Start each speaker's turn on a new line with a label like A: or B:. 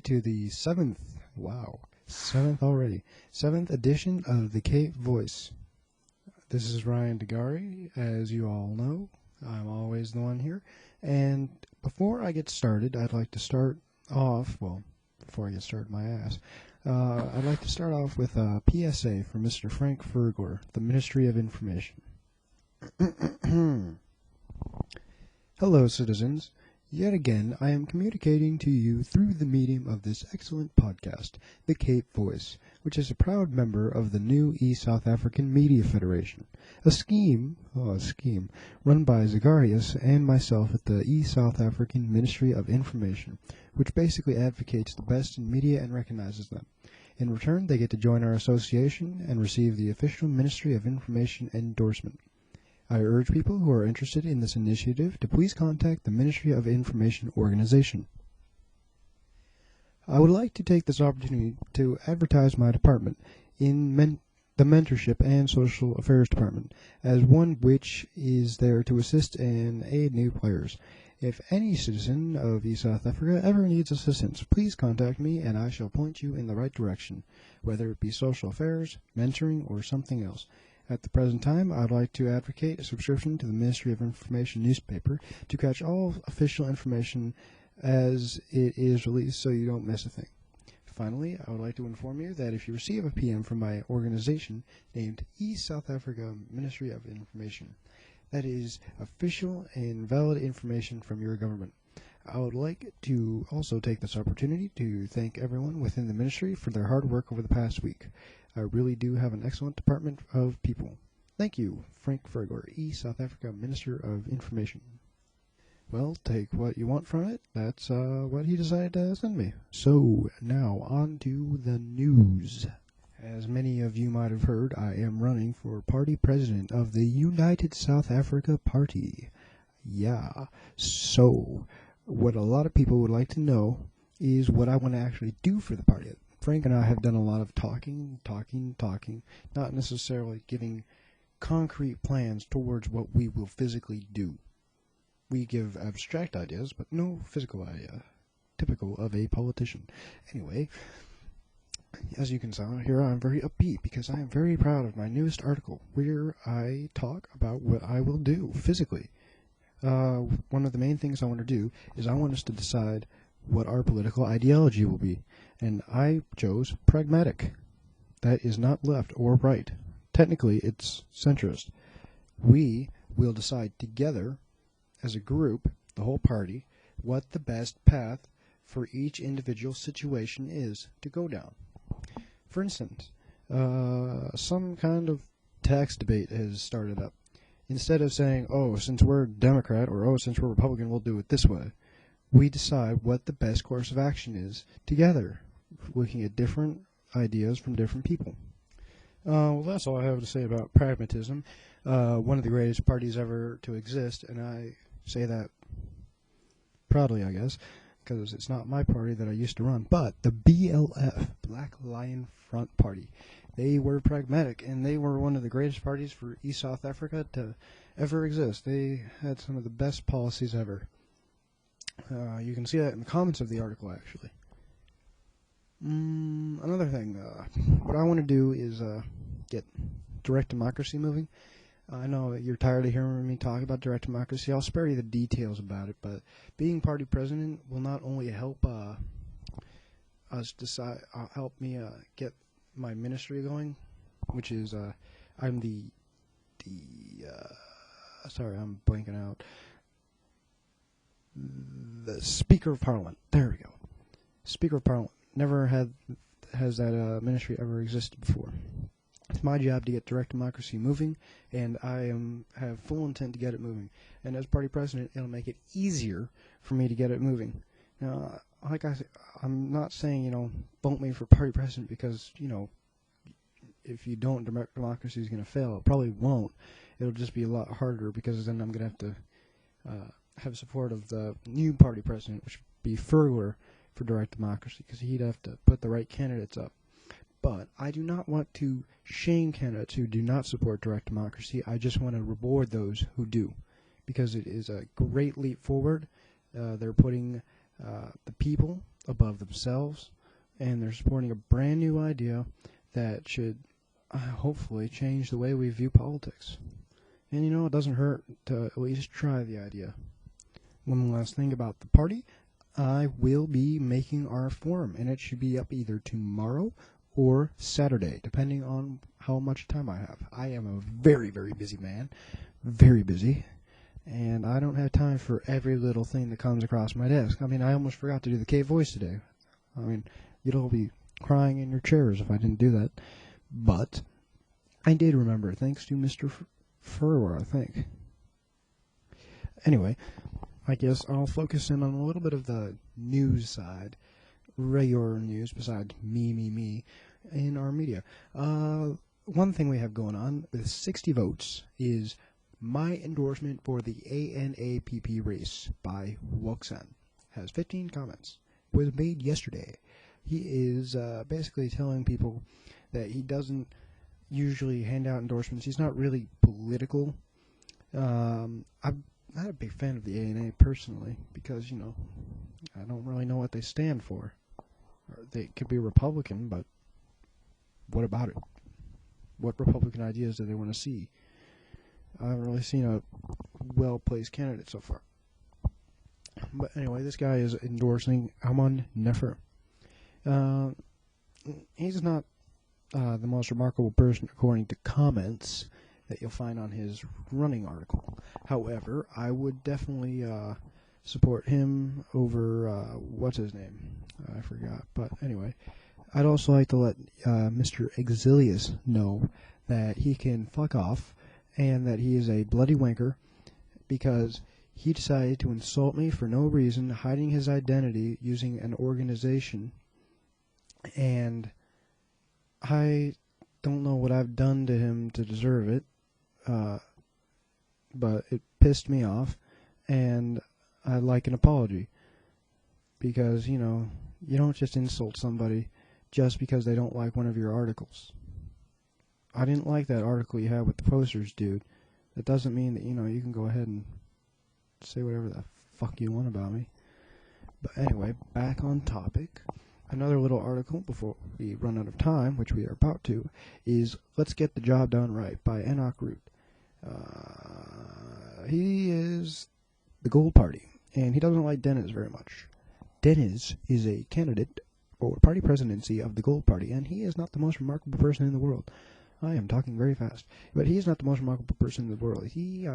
A: To the seventh edition of the Cape Voice. This is Ryan Dagari. As you all know, I'm always the one here. And before I get started, I'd like to start off, before I get started my ass, I'd like to start off with a PSA for Mr. Frank Furglar, the Ministry of Information. Hello, citizens. Yet again, I am communicating to you through the medium of this excellent podcast, the Cape Voice, which is a proud member of the new South African Media Federation, a scheme run by Zagarius and myself at the South African Ministry of Information, which basically advocates the best in media and recognizes them. In return, they get to join our association and receive the official Ministry of Information endorsement. I urge people who are interested in this initiative to please contact the Ministry of Information organization. I would like to take this opportunity to advertise my department in the Mentorship and Social Affairs Department as one which is there to assist and aid new players. If any citizen of South Africa ever needs assistance, please contact me and I shall point you in the right direction, whether it be social affairs, mentoring, or something else. At the present time, I'd like to advocate a subscription to the Ministry of Information newspaper to catch all official information as it is released so you don't miss a thing. Finally, I would like to inform you that if you receive a PM from my organization named South Africa Ministry of Information, that is official and valid information from your government. I would like to also take this opportunity to thank everyone within the ministry for their hard work over the past week. I really do have an excellent department of people. Thank you, Frank Furglar, South Africa Minister of Information. Well, take what you want from it. That's what he decided to send me. So, now on to the news. As many of you might have heard, I am running for party president of the United South Africa Party. Yeah, so what a lot of people would like to know is what I want to actually do for the party. Frank and I have done a lot of talking, not necessarily giving concrete plans towards what we will physically do. We give abstract ideas, but no physical idea, typical of a politician. Anyway, as you can tell here, I'm very upbeat because I am very proud of my newest article where I talk about what I will do physically. One of the main things I want to do is I want us to decide what our political ideology will be, and I chose pragmatic. That is not left or right. Technically, it's centrist. We will decide together, as a group, the whole party, what the best path for each individual situation is to go down. For instance, some kind of tax debate has started up. Instead of saying, oh, since we're Democrat, or oh, since we're Republican, we'll do it this way, we decide what the best course of action is together, looking at different ideas from different people. Well, that's all I have to say about pragmatism. One of the greatest parties ever to exist, and I say that proudly, I guess, because it's not my party that I used to run, but the BLF, Black Lion Front Party. They were pragmatic, and they were one of the greatest parties for East South Africa to ever exist. They had some of the best policies ever. You can see that in the comments of the article, actually. Another thing, what I want to do is get direct democracy moving. I know that you're tired of hearing me talk about direct democracy. I'll spare you the details about it, but being party president will not only help us decide, help me get my ministry going, which is I'm sorry, I'm blanking out. The Speaker of Parliament. There we go. Speaker of Parliament. Never has that ministry ever existed before. It's my job to get direct democracy moving, and I have full intent to get it moving. And as party president, it'll make it easier for me to get it moving. Now, like I said, I'm not saying, vote me for party president because, if you don't, direct democracy is going to fail. It probably won't. It'll just be a lot harder because then I'm going to have to have support of the new party president, which would be Furglar for direct democracy, because he'd have to put the right candidates up. But I do not want to shame candidates who do not support direct democracy. I just want to reward those who do, because it is a great leap forward. They're putting the people above themselves, and they're supporting a brand new idea that should hopefully change the way we view politics. And it doesn't hurt to at least try the idea. One last thing about the party. I will be making our forum, and it should be up either tomorrow or Saturday, depending on how much time I have. I am a very, very busy man, very busy, and I don't have time for every little thing that comes across my desk. I almost forgot to do the K-voice today. You'd all be crying in your chairs if I didn't do that, but I did remember, thanks to Mr. Furwer, I think. Anyway, I guess I'll focus in on a little bit of the news side, regular news besides me, in our media. One thing we have going on with 60 votes is my endorsement for the ANAPP race by Wuxan. Has 15 comments. Was made yesterday. He is basically telling people that he doesn't usually hand out endorsements. He's not really political. I'm not a big fan of the ANA personally because, I don't really know what they stand for. They could be Republican, but what about it? What Republican ideas do they want to see? I haven't really seen a well-placed candidate so far. But anyway, this guy is endorsing Aman Nefer. He's not the most remarkable person according to comments that you'll find on his running article. However, I would definitely support him over, what's his name? I forgot. But anyway, I'd also like to let Mr. Exilius know that he can fuck off and that he is a bloody wanker because he decided to insult me for no reason, hiding his identity using an organization, and I don't know what I've done to him to deserve it, but it pissed me off, and I'd like an apology, because, you don't just insult somebody just because they don't like one of your articles. I didn't like that article you had with the posters, dude. That doesn't mean that, you can go ahead and say whatever the fuck you want about me. But anyway, back on topic. Another little article before we run out of time, which we are about to, is Let's Get the Job Done Right by Enoch Root. He is the Gold Party, and he doesn't like Dennis very much. Dennis is a candidate for party presidency of the Gold Party, and he is not the most remarkable person in the world. I am talking very fast, but he is not the most remarkable person in the world. He